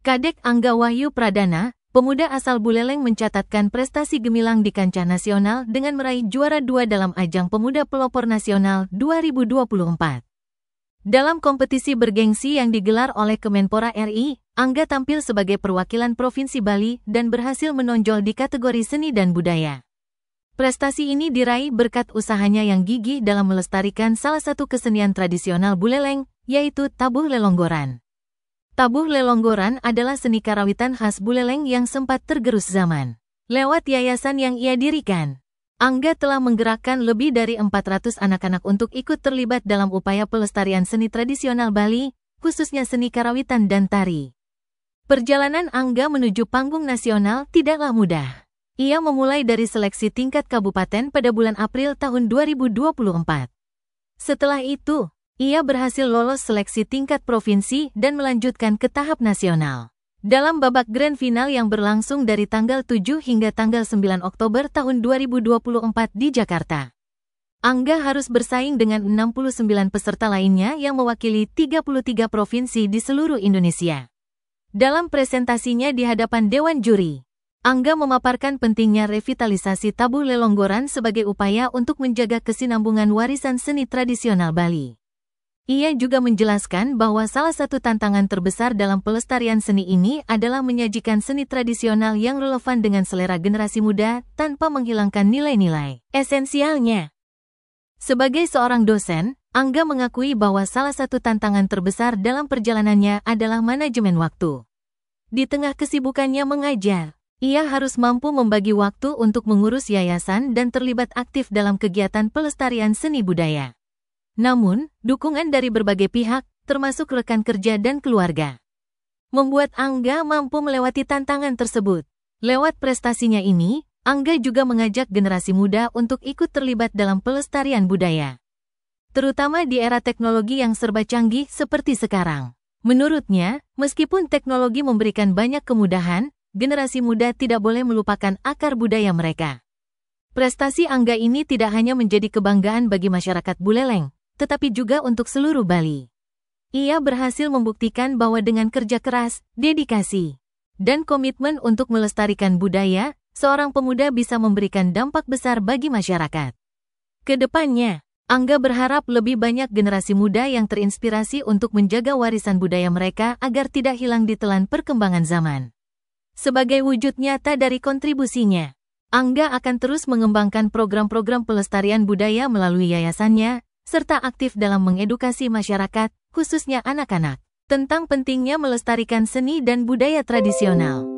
Kadek Angga Wahyu Pradana, pemuda asal Buleleng mencatatkan prestasi gemilang di kancah nasional dengan meraih juara 2 dalam ajang Pemuda Pelopor Nasional 2024. Dalam kompetisi bergengsi yang digelar oleh Kemenpora RI, Angga tampil sebagai perwakilan Provinsi Bali dan berhasil menonjol di kategori seni dan budaya. Prestasi ini diraih berkat usahanya yang gigih dalam melestarikan salah satu kesenian tradisional Buleleng, yaitu tabuh lelonggoran. Tabuh lelonggoran adalah seni karawitan khas Buleleng yang sempat tergerus zaman. Lewat yayasan yang ia dirikan, Angga telah menggerakkan lebih dari 400 anak-anak untuk ikut terlibat dalam upaya pelestarian seni tradisional Bali, khususnya seni karawitan dan tari. Perjalanan Angga menuju panggung nasional tidaklah mudah. Ia memulai dari seleksi tingkat kabupaten pada bulan April tahun 2024. Setelah itu, ia berhasil lolos seleksi tingkat provinsi dan melanjutkan ke tahap nasional. Dalam babak grand final yang berlangsung dari tanggal 7 hingga tanggal 9 Oktober tahun 2024 di Jakarta, Angga harus bersaing dengan 69 peserta lainnya yang mewakili 33 provinsi di seluruh Indonesia. Dalam presentasinya di hadapan Dewan Juri, Angga memaparkan pentingnya revitalisasi tabuh lelonggoran sebagai upaya untuk menjaga kesinambungan warisan seni tradisional Bali. Ia juga menjelaskan bahwa salah satu tantangan terbesar dalam pelestarian seni ini adalah menyajikan seni tradisional yang relevan dengan selera generasi muda tanpa menghilangkan nilai-nilai esensialnya. Sebagai seorang dosen, Angga mengakui bahwa salah satu tantangan terbesar dalam perjalanannya adalah manajemen waktu. Di tengah kesibukannya mengajar, ia harus mampu membagi waktu untuk mengurus yayasan dan terlibat aktif dalam kegiatan pelestarian seni budaya. Namun, dukungan dari berbagai pihak, termasuk rekan kerja dan keluarga, membuat Angga mampu melewati tantangan tersebut. Lewat prestasinya ini, Angga juga mengajak generasi muda untuk ikut terlibat dalam pelestarian budaya, terutama di era teknologi yang serba canggih seperti sekarang. Menurutnya, meskipun teknologi memberikan banyak kemudahan, generasi muda tidak boleh melupakan akar budaya mereka. Prestasi Angga ini tidak hanya menjadi kebanggaan bagi masyarakat Buleleng, tetapi juga untuk seluruh Bali. Ia berhasil membuktikan bahwa dengan kerja keras, dedikasi, dan komitmen untuk melestarikan budaya, seorang pemuda bisa memberikan dampak besar bagi masyarakat. Kedepannya, Angga berharap lebih banyak generasi muda yang terinspirasi untuk menjaga warisan budaya mereka agar tidak hilang ditelan perkembangan zaman. Sebagai wujud nyata dari kontribusinya, Angga akan terus mengembangkan program-program pelestarian budaya melalui yayasannya, serta aktif dalam mengedukasi masyarakat, khususnya anak-anak, tentang pentingnya melestarikan seni dan budaya tradisional.